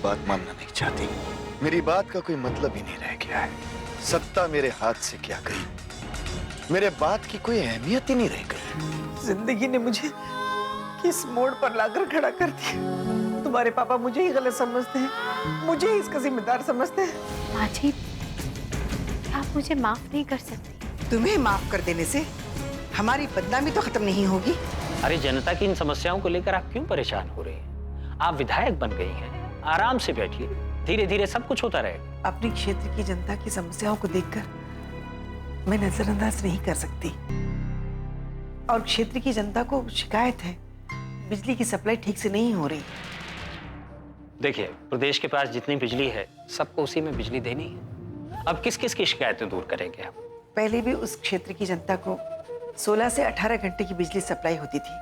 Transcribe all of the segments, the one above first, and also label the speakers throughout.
Speaker 1: बात मानना नहीं चाहती। मेरी बात का कोई मतलब ही नहीं रह गया है। सत्ता मेरे हाथ से क्या गई, मेरे बात की कोई अहमियत ही नहीं रह गई।
Speaker 2: जिंदगी ने मुझे किस मोड़ पर लाकर खड़ा कर दिया। तुम्हारे पापा मुझे ही गलत समझते हैं, मुझे ही इसका जिम्मेदार समझते हैं।
Speaker 3: माँ जी, आप मुझे माफ नहीं कर सकती।
Speaker 2: तुम्हें माफ कर देने से हमारी बदनामी तो खत्म नहीं होगी।
Speaker 4: अरे जनता की इन समस्याओं को लेकर आप क्यों परेशान हो रहे हैं? आप विधायक बन गई हैं, आराम से बैठिए, धीरे धीरे सब कुछ होता रहेगा।
Speaker 2: अपने क्षेत्र की जनता की समस्याओं को देखकर मैं नजरअंदाज नहीं कर सकती। और क्षेत्र की जनता को शिकायत है, बिजली की सप्लाई ठीक से नहीं हो रही।
Speaker 4: देखिए, प्रदेश के पास जितनी बिजली है सबको उसी में बिजली देनी है। अब किस किस की शिकायतें दूर करेंगे आप?
Speaker 2: पहले भी उस क्षेत्र की जनता को 16 से 18 घंटे की बिजली सप्लाई होती थी,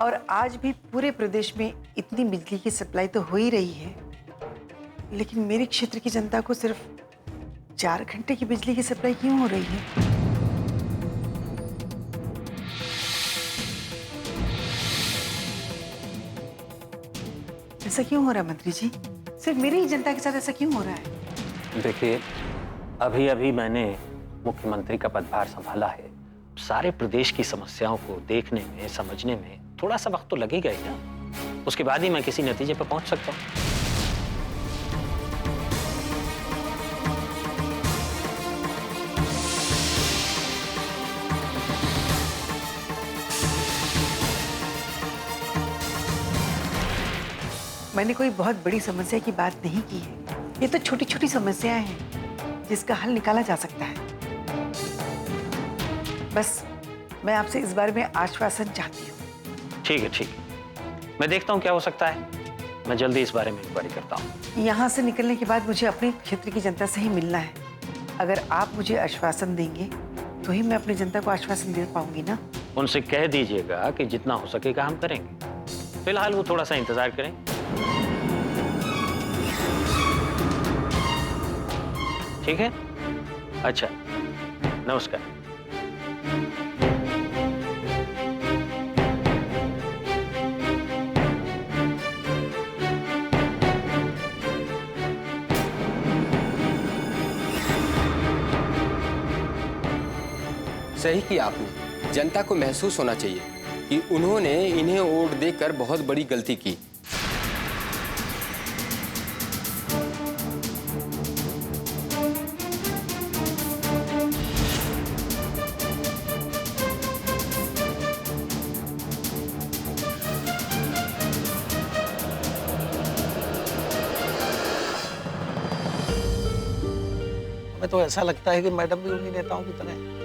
Speaker 2: और आज भी पूरे प्रदेश में इतनी बिजली की सप्लाई तो हो ही रही है, लेकिन मेरे क्षेत्र की जनता को सिर्फ 4 घंटे की बिजली की सप्लाई क्यों हो रही है? ऐसा क्यों हो रहा है मंत्री जी? सिर्फ मेरी ही जनता के साथ ऐसा क्यों हो रहा है?
Speaker 4: देखिए, अभी अभी मैंने मुख्यमंत्री का पदभार संभाला है। सारे प्रदेश की समस्याओं को देखने में, समझने में थोड़ा सा वक्त तो लगेगा ही ना। उसके बाद ही मैं किसी नतीजे पर पहुंच सकता हूं।
Speaker 2: मैंने कोई बहुत बड़ी समस्या की बात नहीं की है। ये तो छोटी छोटी समस्याएं हैं जिसका हल निकाला जा सकता है। बस मैं आपसे इस बारे में आश्वासन चाहती हूँ।
Speaker 4: ठीक है, ठीक है, मैं देखता हूँ क्या हो सकता है। मैं जल्दी इस बारे में इंक्वायरी करता हूँ।
Speaker 2: यहाँ से निकलने के बाद मुझे अपने क्षेत्र की जनता से ही मिलना है। अगर आप मुझे आश्वासन देंगे तो ही मैं अपनी जनता को आश्वासन दे पाऊंगी ना।
Speaker 4: उनसे कह दीजिएगा कि जितना हो सकेगा हम करेंगे। फिलहाल वो थोड़ा सा इंतजार करें। ठीक है? अच्छा, नमस्कार।
Speaker 5: सही किया आपने। जनता को महसूस होना चाहिए कि उन्होंने इन्हें वोट देकर बहुत बड़ी गलती की।
Speaker 6: हमें तो ऐसा लगता है कि मैडम भी उन्हीं नेताओं की तरह है।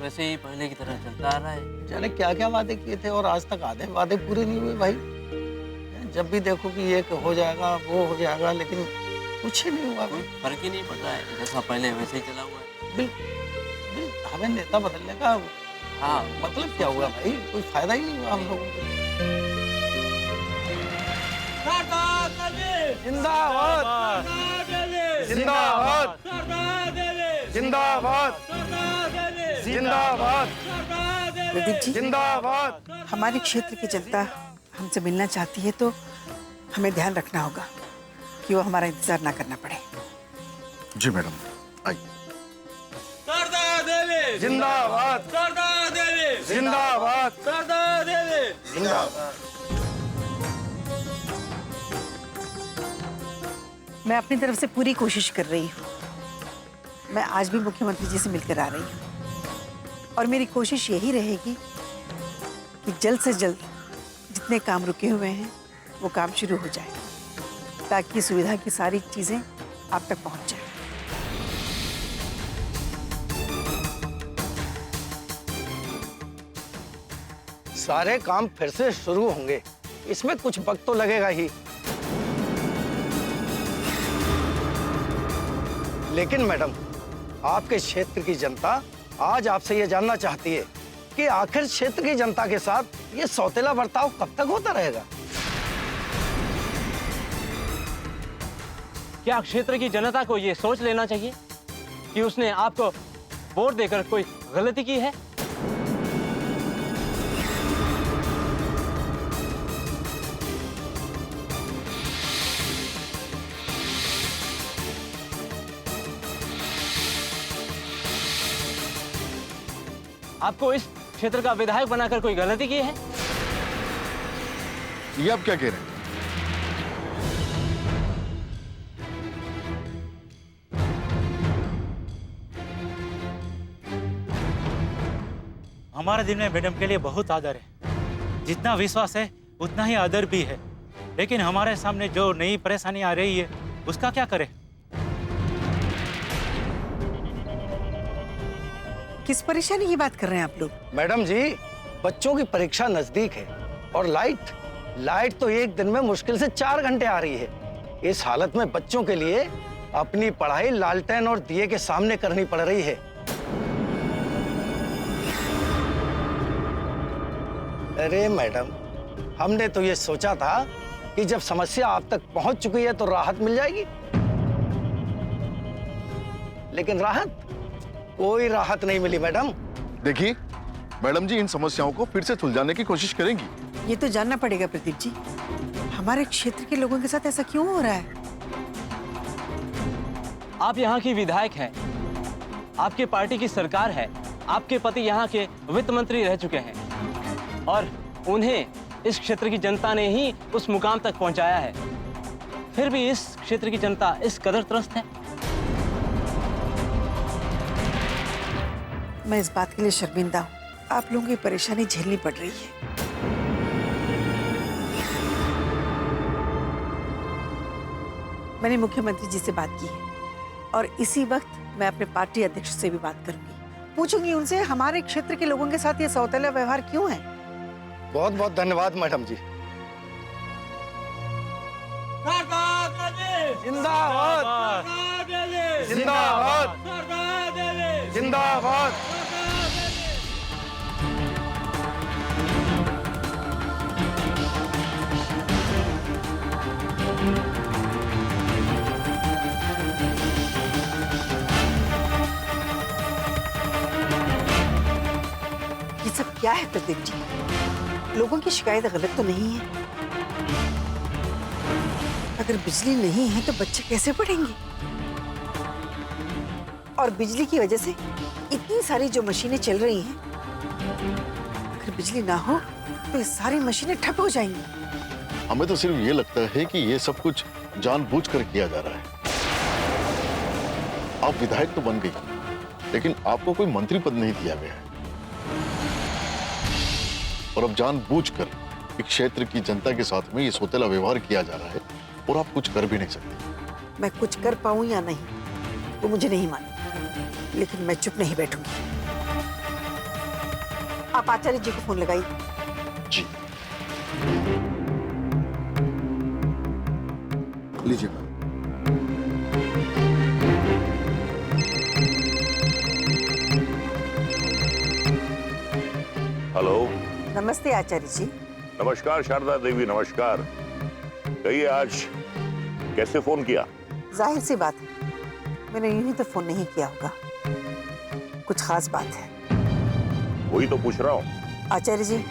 Speaker 7: वैसे ही पहले की तरह चलता आ रहा है।
Speaker 6: जाने क्या क्या वादे किए थे और आज तक आधे वादे पूरे नहीं हुए भाई। जब भी देखो कि ये हो जाएगा वो हो जाएगा, लेकिन कुछ ही नहीं हुआ।
Speaker 7: कोई फर्क ही नहीं पड़ रहा है, जैसा पहले वैसे ही चला हुआ है।
Speaker 6: हमें नेता बदलने का
Speaker 7: हाँ
Speaker 6: मतलब क्या हुआ भाई? कोई फायदा ही नहीं हुआ हम लोगों को। जिंदाबाद जिंदाबाद जिंदाबाद जिंदाबाद
Speaker 2: प्रदीप जी,
Speaker 6: जिंदाबाद।
Speaker 2: हमारे क्षेत्र की जनता हमसे मिलना चाहती है तो हमें ध्यान रखना होगा कि वो हमारा इंतजार ना करना पड़े।
Speaker 1: जी मैडम, आइए।
Speaker 6: जिंदाबाद जिंदाबाद जिंदाबाद।
Speaker 2: मैं अपनी तरफ से पूरी कोशिश कर रही हूँ। मैं आज भी मुख्यमंत्री जी से मिलकर आ रही हूँ और मेरी कोशिश यही रहेगी कि जल्द से जल्द जितने काम रुके हुए हैं वो काम शुरू हो जाए, ताकि सुविधा की सारी चीजें आप तक पहुँच जाए।
Speaker 6: सारे काम फिर से शुरू होंगे, इसमें कुछ वक्त तो लगेगा ही। लेकिन मैडम, आपके क्षेत्र की जनता आज आपसे ये जानना चाहती है कि आखिर क्षेत्र की जनता के साथ ये सौतेला बर्ताव कब तक होता रहेगा?
Speaker 7: क्या क्षेत्र की जनता को ये सोच लेना चाहिए कि उसने आपको वोट देकर कोई गलती की है? आपको इस क्षेत्र का विधायक बनाकर कोई गलती की है?
Speaker 1: ये आप क्या कह रहे हैं?
Speaker 8: हमारे दिल में मैडम के लिए बहुत आदर है। जितना विश्वास है उतना ही आदर भी है। लेकिन हमारे सामने जो नई परेशानी आ रही है उसका क्या करें?
Speaker 2: किस परेशानी की बात कर रहे हैं आप लोग?
Speaker 6: मैडम जी, बच्चों की परीक्षा नजदीक है और लाइट तो एक दिन में मुश्किल से 4 घंटे आ रही है। इस हालत में बच्चों के लिए अपनी पढ़ाई लालटेन और दिए के सामने करनी पड़ रही है। अरे मैडम, हमने तो ये सोचा था कि जब समस्या आप तक पहुंच चुकी है तो राहत मिल जाएगी, लेकिन कोई राहत नहीं मिली मैडम।
Speaker 9: देखिए मैडम जी, इन समस्याओं को फिर से सुलझाने की कोशिश करेंगी।
Speaker 2: ये तो जानना पड़ेगा प्रदीप जी, हमारे क्षेत्र के लोगों के साथ ऐसा क्यों हो रहा है?
Speaker 7: आप यहाँ की विधायक हैं, आपके पार्टी की सरकार है, आपके पति यहाँ के वित्त मंत्री रह चुके हैं और उन्हें इस क्षेत्र की जनता ने ही उस मुकाम तक पहुंचाया है। फिर भी इस क्षेत्र की जनता इस कदर त्रस्त है।
Speaker 2: मैं इस बात के लिए शर्मिंदा हूँ, आप लोगों की परेशानी झेलनी पड़ रही है। मैंने मुख्यमंत्री जी से बात की है और इसी वक्त मैं अपने पार्टी अध्यक्ष से भी बात करूंगी। पूछूंगी उनसे हमारे क्षेत्र के लोगों के साथ ये सौतेला व्यवहार क्यों है।
Speaker 6: बहुत बहुत धन्यवाद मैडम जी। जिंदाबाद जिंदाबाद जिंदाबाद।
Speaker 2: ये सब क्या है प्रदीप जी? लोगों की शिकायत गलत तो नहीं है? अगर बिजली नहीं है तो बच्चे कैसे पढ़ेंगे? और बिजली की वजह से इतनी सारी जो मशीनें चल रही हैं, अगर बिजली ना हो तो ये सारी मशीनें ठप हो जाएंगी।
Speaker 9: हमें तो सिर्फ ये लगता है कि ये सब कुछ जानबूझकर किया जा रहा है। आप विधायक तो बन गई, लेकिन आपको कोई मंत्री पद नहीं दिया गया है और अब जानबूझकर एक क्षेत्र की जनता के साथ में ये सौतेला व्यवहार किया जा रहा है और आप कुछ कर भी नहीं सकते।
Speaker 2: मैं कुछ कर पाऊं या नहीं वो मुझे नहीं मालूम, लेकिन मैं चुप नहीं बैठूंगी। आप आचार्य जी को फोन लगाइए।
Speaker 9: जी लीजिए।
Speaker 10: हेलो।
Speaker 2: नमस्ते आचार्य जी।
Speaker 10: नमस्कार शारदा देवी, नमस्कार। कहिए, आज कैसे फोन किया?
Speaker 2: जाहिर सी बात है, मैंने यूं ही तो फोन नहीं किया होगा, कुछ खास बात है।
Speaker 10: वही तो पूछ रहा हूँ।
Speaker 2: आचार्य जी,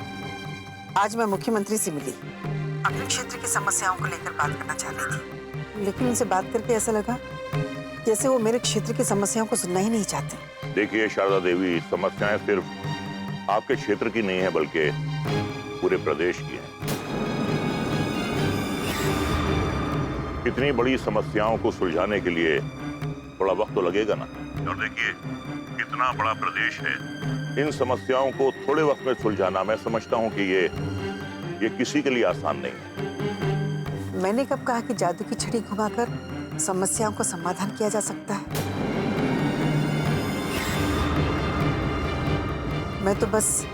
Speaker 2: आज मैं मुख्यमंत्री से मिली, अपने क्षेत्र की समस्याओं को लेकर बात करना चाह रही थी, लेकिन उनसे बात करके ऐसा लगा जैसे वो मेरे क्षेत्र की समस्याओं को सुनना ही नहीं चाहते।
Speaker 10: देखिए शारदा देवी, समस्याएं सिर्फ आपके क्षेत्र की नहीं है बल्कि पूरे प्रदेश की है। इतनी बड़ी समस्याओं को सुलझाने के लिए थोड़ा वक्त तो लगेगा ना। और देखिए, इतना बड़ा प्रदेश है, इन समस्याओं को थोड़े वक्त में सुलझाना मैं समझता हूँ कि ये किसी के लिए आसान नहीं है।
Speaker 2: मैंने कब कहा कि जादू की छड़ी घुमाकर समस्याओं का समाधान किया जा सकता है? मैं तो बस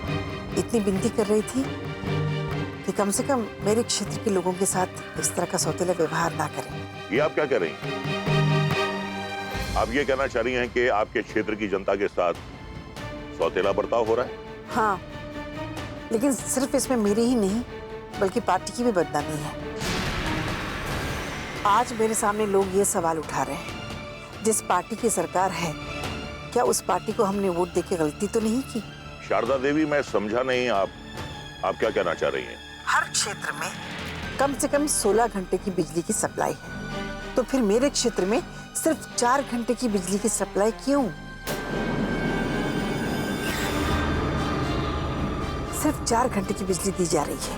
Speaker 2: इतनी विनती कर रही थी कि कम से कम मेरे क्षेत्र के लोगों के साथ इस तरह का सौतेला व्यवहार ना करें।
Speaker 10: ये आप क्या कह रही हैं? आप ये कहना चाह रही हैं कि आपके क्षेत्र की जनता के साथ सौतेला बर्ताव हो रहा है?
Speaker 2: हाँ, लेकिन सिर्फ इसमें मेरी ही नहीं बल्कि पार्टी की भी बदनामी है। आज मेरे सामने लोग ये सवाल उठा रहे हैं, जिस पार्टी की सरकार है, क्या उस पार्टी को हमने वोट देके गलती तो नहीं की?
Speaker 10: शारदा देवी, मैं समझा नहीं, आप क्या कहना चाह रही हैं?
Speaker 2: हर क्षेत्र में कम से कम 16 घंटे की बिजली की सप्लाई है, तो फिर मेरे क्षेत्र में सिर्फ 4 घंटे की बिजली की सप्लाई क्यों? सिर्फ 4 घंटे की बिजली दी जा रही है।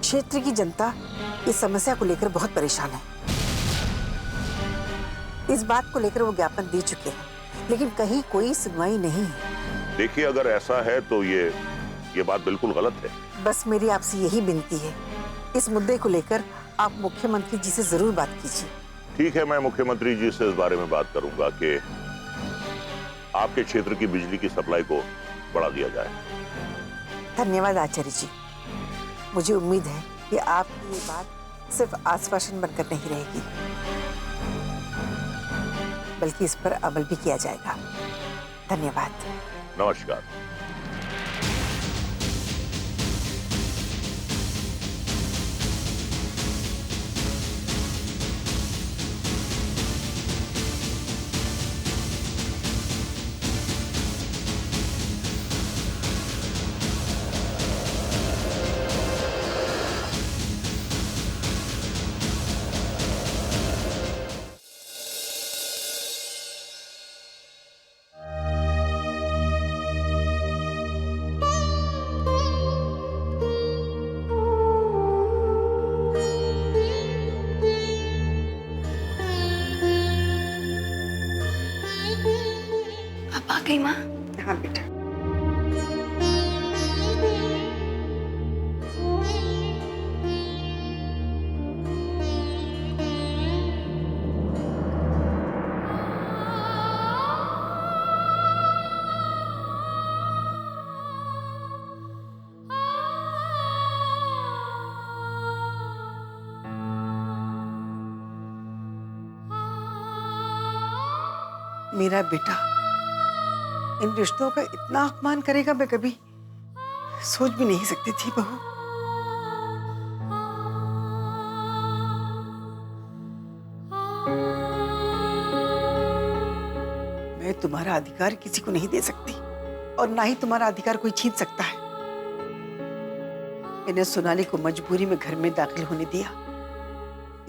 Speaker 2: क्षेत्र की जनता इस समस्या को लेकर बहुत परेशान है। इस बात को लेकर वो ज्ञापन दे चुके हैं, लेकिन कहीं कोई सुनवाई नहीं है।
Speaker 10: देखिए, अगर ऐसा है तो ये बात बिल्कुल गलत है।
Speaker 2: बस मेरी आपसे यही विनती है, इस मुद्दे को लेकर आप मुख्यमंत्री जी से जरूर बात कीजिए।
Speaker 10: ठीक है, मैं मुख्यमंत्री जी से इस बारे में बात करूंगा कि आपके क्षेत्र की बिजली की सप्लाई को बढ़ा दिया जाए।
Speaker 2: धन्यवाद आचार्य जी। मुझे उम्मीद है कि आपकी ये बात सिर्फ आश्वासन बनकर नहीं रहेगी, बल्कि इस पर अमल भी किया जाएगा। धन्यवाद।
Speaker 10: नमस्कार।
Speaker 3: आ गई माँ।
Speaker 2: हाँ बेटा। मेरा बेटा इन रिश्तों का इतना अपमान करेगा, मैं कभी सोच भी नहीं सकती थी बहू। मैं तुम्हारा अधिकार किसी को नहीं दे सकती और ना ही तुम्हारा अधिकार कोई छीन सकता है। मैंने सोनाली को मजबूरी में घर में दाखिल होने दिया,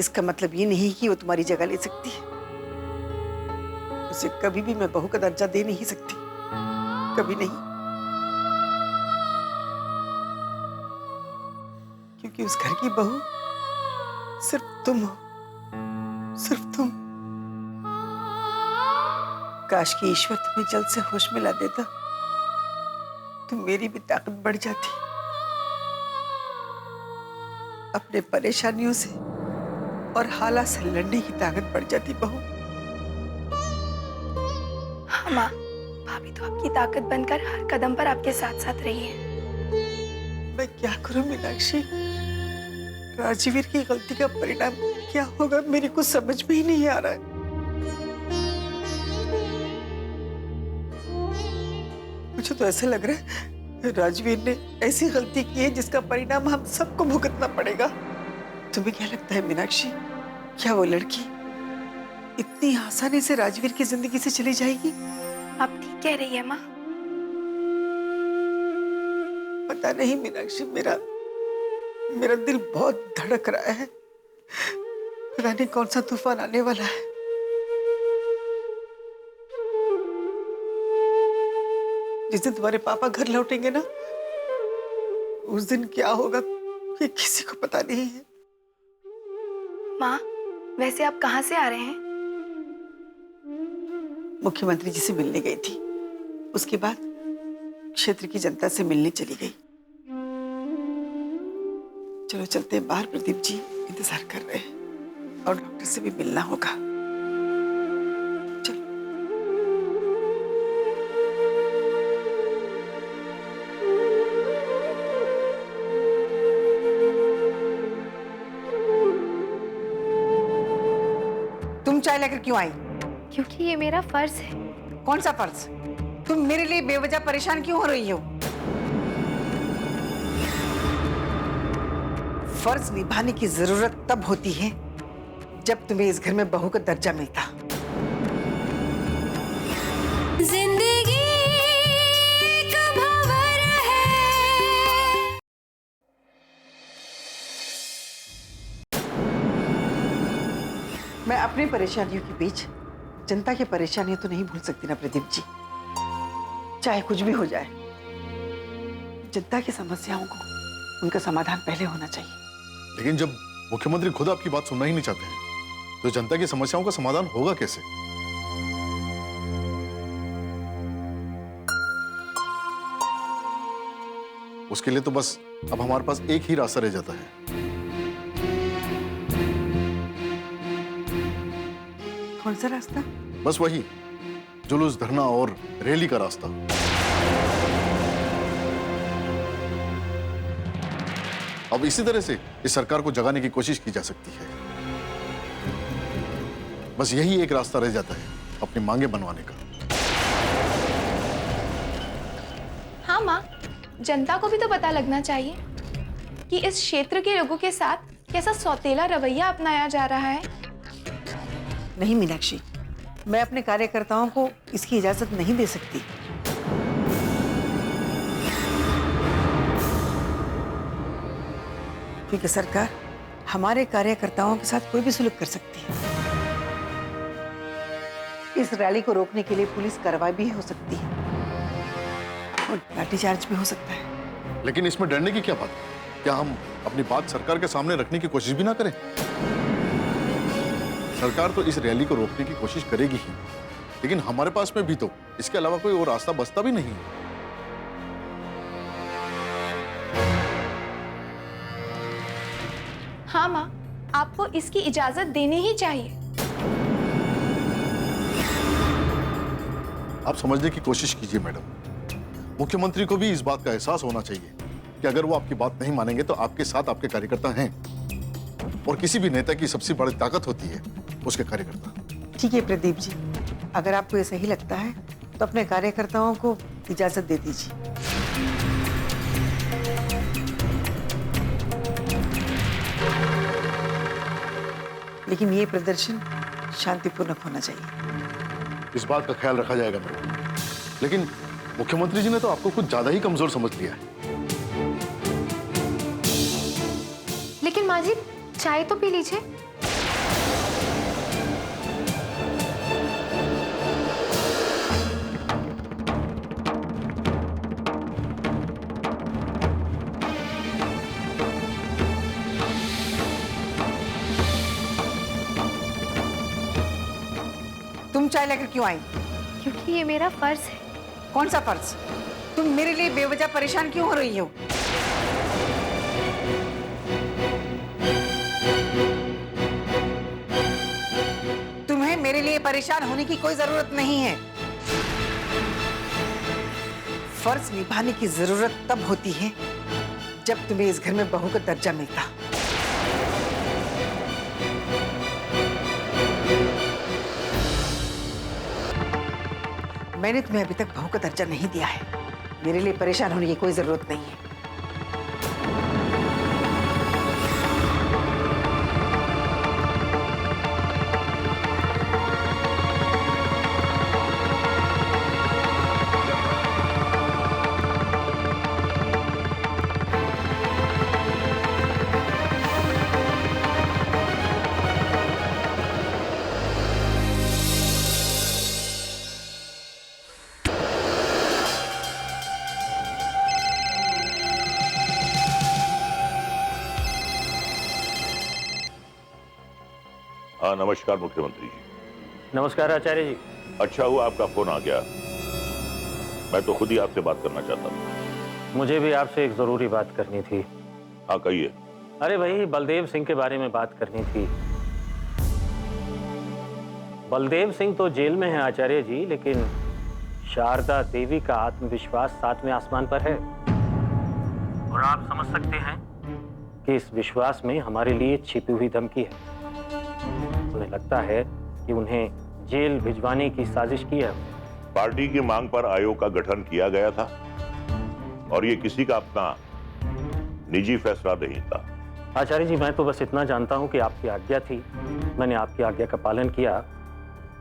Speaker 2: इसका मतलब ये नहीं कि वो तुम्हारी जगह ले सकती है। उसे कभी भी मैं बहू का दर्जा दे नहीं सकती, कभी नहीं, क्योंकि उस घर की बहू सिर्फ तुम हो, सिर्फ तुम। काश कि ईश्वर तुम्हें जल्द से होश में ला देता, तो मेरी भी ताकत बढ़ जाती, अपने परेशानियों से और हालात से लड़ने की ताकत बढ़ जाती बहू।
Speaker 3: हाँ माँ, भाभी तो आपकी ताकत बनकर हर कदम पर आपके साथ साथ रही है।
Speaker 2: मैं क्या करूं मीनाक्षी, राजवीर की गलती का परिणाम क्या होगा मेरे को समझ में ही नहीं आ रहा है। मुझे तो ऐसा लग रहा है राजवीर ने ऐसी गलती की है जिसका परिणाम हम सबको भुगतना पड़ेगा। तुम्हें क्या लगता है मीनाक्षी, क्या वो लड़की इतनी आसानी से राजवीर की जिंदगी से चली जाएगी?
Speaker 3: आप ठीक कह रही है माँ।
Speaker 2: पता नहीं मीनाक्षी, मेरा दिल बहुत धड़क रहा है। पता नहीं कौन सा तूफान आने वाला है। जिस दिन तुम्हारे पापा घर लौटेंगे ना, उस दिन क्या होगा ये किसी को पता नहीं है।
Speaker 3: माँ, वैसे आप कहाँ से आ रहे हैं?
Speaker 2: मुख्यमंत्री जी से मिलने गई थी, उसके बाद क्षेत्र की जनता से मिलने चली गई। चलो चलते हैं बाहर, प्रदीप जी इंतजार कर रहे हैं और डॉक्टर से भी मिलना होगा। चलो। तुम चाय लेकर क्यों आई?
Speaker 3: क्योंकि ये मेरा फर्ज है।
Speaker 2: कौन सा फर्ज? तुम मेरे लिए बेवजह परेशान क्यों हो रही हो? फर्ज निभाने की जरूरत तब होती है जब तुम्हें इस घर में बहू का दर्जा मिलता।
Speaker 11: जिंदगी एक भंवर है।
Speaker 2: मैं अपनी परेशानियों के बीच जनता की परेशानियां तो नहीं भूल सकती ना प्रदीप जी। चाहे कुछ भी हो जाए, जनता की समस्याओं को उनका समाधान पहले होना चाहिए।
Speaker 9: लेकिन जब मुख्यमंत्री खुद आपकी बात सुनना ही नहीं चाहते हैं तो जनता की समस्याओं का समाधान होगा कैसे? उसके लिए तो बस अब हमारे पास एक ही रास्ता रह जाता है।
Speaker 2: कौन सा रास्ता?
Speaker 9: बस वही, जुलूस, धरना और रैली का रास्ता। अब इसी तरह से इस सरकार को जगाने की कोशिश की जा सकती है। बस यही एक रास्ता रह जाता है अपनी मांगे बनवाने का।
Speaker 3: हाँ माँ, जनता को भी तो पता लगना चाहिए कि इस क्षेत्र के लोगों के साथ कैसा सौतेला रवैया अपनाया जा रहा है।
Speaker 2: नहीं मीनाक्षी, मैं अपने कार्यकर्ताओं को इसकी इजाजत नहीं दे सकती। क्योंकि सरकार हमारे कार्यकर्ताओं के साथ कोई भी सुलूक कर सकती है। इस रैली को रोकने के लिए पुलिस कार्रवाई भी हो सकती है और लाठीचार्ज भी हो सकता है।
Speaker 9: लेकिन इसमें डरने की क्या बात? क्या हम अपनी बात सरकार के सामने रखने की कोशिश भी ना करें? सरकार तो इस रैली को रोकने की कोशिश करेगी ही, लेकिन हमारे पास में भी तो इसके अलावा कोई और रास्ता बचता भी नहीं है।
Speaker 3: हाँ माँ, आपको इसकी इजाजत देनी ही चाहिए।
Speaker 9: आप समझने की कोशिश कीजिए मैडम। मुख्यमंत्री को भी इस बात का एहसास होना चाहिए कि अगर वो आपकी बात नहीं मानेंगे तो आपके साथ आपके कार्यकर्ता हैं, और किसी भी नेता की सबसे बड़ी ताकत होती है उसके कार्यकर्ता।
Speaker 2: ठीक है प्रदीप जी, अगर आपको ये सही लगता है तो अपने कार्यकर्ताओं को इजाजत दे दीजिए। लेकिन ये प्रदर्शन शांतिपूर्ण होना चाहिए।
Speaker 9: इस बात का ख्याल रखा जाएगा मैडम। लेकिन मुख्यमंत्री जी ने तो आपको कुछ ज्यादा ही कमजोर समझ लिया है।
Speaker 11: लेकिन माँ जी, चाय तो पी लीजिए।
Speaker 2: तुम चाय लेकर क्यों आई?
Speaker 11: क्योंकि ये मेरा फर्ज है।
Speaker 2: कौन सा फर्ज? तुम मेरे लिए बेवजह परेशान क्यों हो रही हो? तुम्हें मेरे लिए परेशान होने की कोई जरूरत नहीं है। फर्ज निभाने की जरूरत तब होती है जब तुम्हें इस घर में बहू का दर्जा मिलता। मैंने तुम्हें अभी तक बहू का दर्जा नहीं दिया है। मेरे लिए परेशान होने की कोई जरूरत नहीं है।
Speaker 10: हाँ, नमस्कार मुख्यमंत्री जी।
Speaker 4: नमस्कार आचार्य जी।
Speaker 10: अच्छा हुआ आपका फोन आ गया, मैं तो खुद ही आपसे बात करना चाहता था।
Speaker 4: मुझे भी आपसे एक जरूरी बात करनी थी।
Speaker 10: हाँ कहिए।
Speaker 4: अरे वही बलदेव सिंह के बारे में बात करनी थी। बलदेव सिंह तो जेल में है आचार्य जी, लेकिन शारदा देवी का आत्मविश्वास 7वें आसमान पर है। और आप समझ सकते हैं कि इस विश्वास में हमारे लिए छिपी हुई धमकी है। उन्हें लगता है कि उन्हें जेल भिजवाने की साजिश की है।
Speaker 10: पार्टी की मांग पर आयोग का गठन किया गया था और ये किसी का अपना निजी फैसला नहीं था।
Speaker 4: आचार्य जी, मैं तो बस इतना जानता हूं कि आपकी आज्ञा थी, मैंने आपकी आज्ञा का पालन किया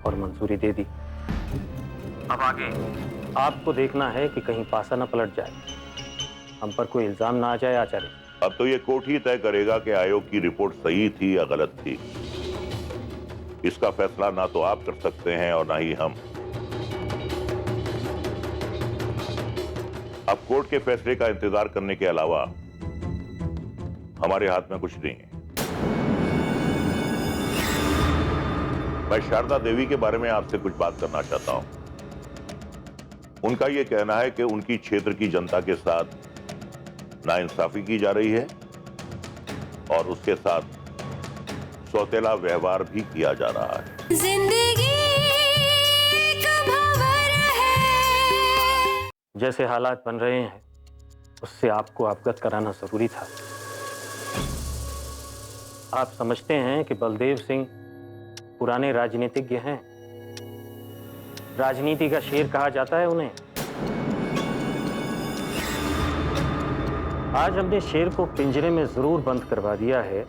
Speaker 4: और मंजूरी दे दी। अब आगे आपको देखना है कि कहीं पासा न पलट जाए, हम पर कोई इल्जाम ना आ जाए आचार्य।
Speaker 10: अब तो ये कोर्ट ही तय करेगा कि आयोग की रिपोर्ट सही थी या गलत थी। इसका फैसला ना तो आप कर सकते हैं और ना ही हम। अब कोर्ट के फैसले का इंतजार करने के अलावा हमारे हाथ में कुछ नहीं है। मैं शारदा देवी के बारे में आपसे कुछ बात करना चाहता हूं। उनका यह कहना है कि उनकी क्षेत्र की जनता के साथ नाइंसाफी की जा रही है और उसके साथ सौतेला व्यवहार भी किया जा रहा है।
Speaker 12: जिंदगी का भंवर है।
Speaker 4: जैसे हालात बन रहे हैं उससे आपको अवगत कराना जरूरी था। आप समझते हैं कि बलदेव सिंह पुराने राजनीतिज्ञ हैं, राजनीति का शेर कहा जाता है उन्हें। आज हमने शेर को पिंजरे में जरूर बंद करवा दिया है,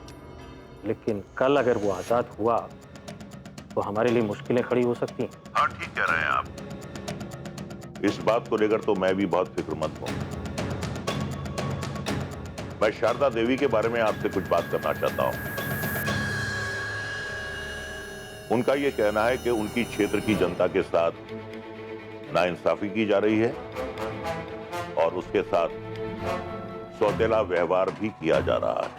Speaker 4: लेकिन कल अगर वो आजाद हुआ तो हमारे लिए मुश्किलें खड़ी हो सकती हैं।
Speaker 10: हाँ, ठीक कह रहे हैं आप। इस बात को लेकर तो मैं भी बहुत फिक्रमंद हूं। मैं शारदा देवी के बारे में आपसे कुछ बात करना चाहता हूं। उनका यह कहना है कि उनकी क्षेत्र की जनता के साथ नाइंसाफी की जा रही है और उसके साथ सौतेला व्यवहार भी किया जा रहा है।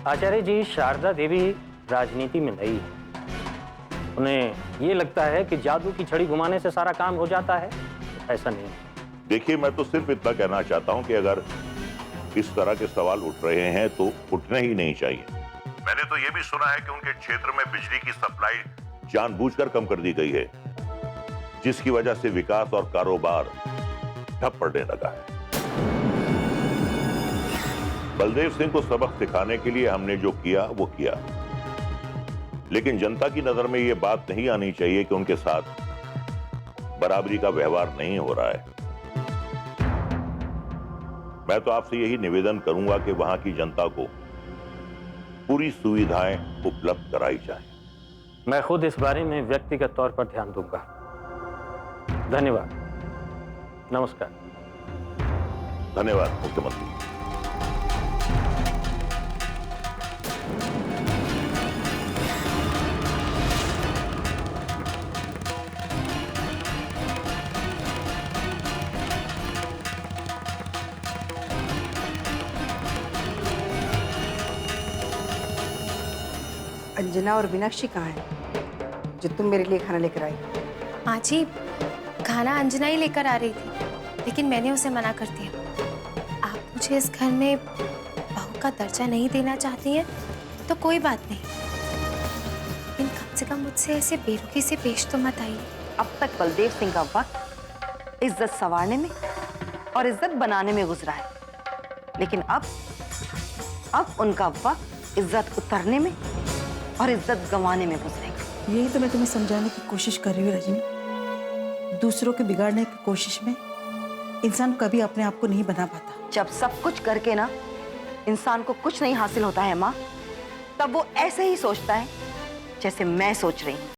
Speaker 4: आचार्य जी, शारदा देवी राजनीति में नई है। उन्हें ये लगता है कि जादू की छड़ी घुमाने से सारा काम हो जाता है। ऐसा नहीं है।
Speaker 10: देखिए, मैं तो सिर्फ इतना कहना चाहता हूं कि अगर इस तरह के सवाल उठ रहे हैं तो उठने ही नहीं चाहिए। मैंने तो यह भी सुना है कि उनके क्षेत्र में बिजली की सप्लाई जानबूझकर कम कर दी गई है, जिसकी वजह से विकास और कारोबार ठप पड़ने लगा है। बलदेव सिंह को सबक सिखाने के लिए हमने जो किया वो किया, लेकिन जनता की नजर में ये बात नहीं आनी चाहिए कि उनके साथ बराबरी का व्यवहार नहीं हो रहा है। मैं तो आपसे यही निवेदन करूंगा कि वहां की जनता को पूरी सुविधाएं उपलब्ध कराई जाएं।
Speaker 4: मैं खुद इस बारे में व्यक्तिगत तौर पर ध्यान दूंगा। धन्यवाद। नमस्कार।
Speaker 10: धन्यवाद मुख्यमंत्री।
Speaker 2: अंजना और मीनाक्षी कहाँ है जो तुम मेरे लिए खाना लेकर आई?
Speaker 11: माँ जी, खाना अंजना ही लेकर आ रही थी, लेकिन मैंने उसे मना कर दिया। आप मुझे इस घर में बहू का दर्जा नहीं देना चाहती हैं तो कोई बात नहीं, लेकिन कम से कम मुझसे ऐसे बेरुखी से पेश तो मत आइए।
Speaker 13: अब तक बलदेव सिंह का वक्त इज्जत संवारने में और इज्जत बनाने में गुजरा है, लेकिन अब उनका वक्त इज्जत उतरने में और इज्जत गंवाने में गुजरेगा।
Speaker 2: यही तो मैं तुम्हें समझाने की कोशिश कर रही हूँ रजनी। दूसरों के बिगाड़ने की कोशिश में इंसान कभी अपने आप को नहीं बना पाता।
Speaker 13: जब सब कुछ करके ना इंसान को कुछ नहीं हासिल होता है माँ, तब वो ऐसे ही सोचता है जैसे मैं सोच रही हूँ।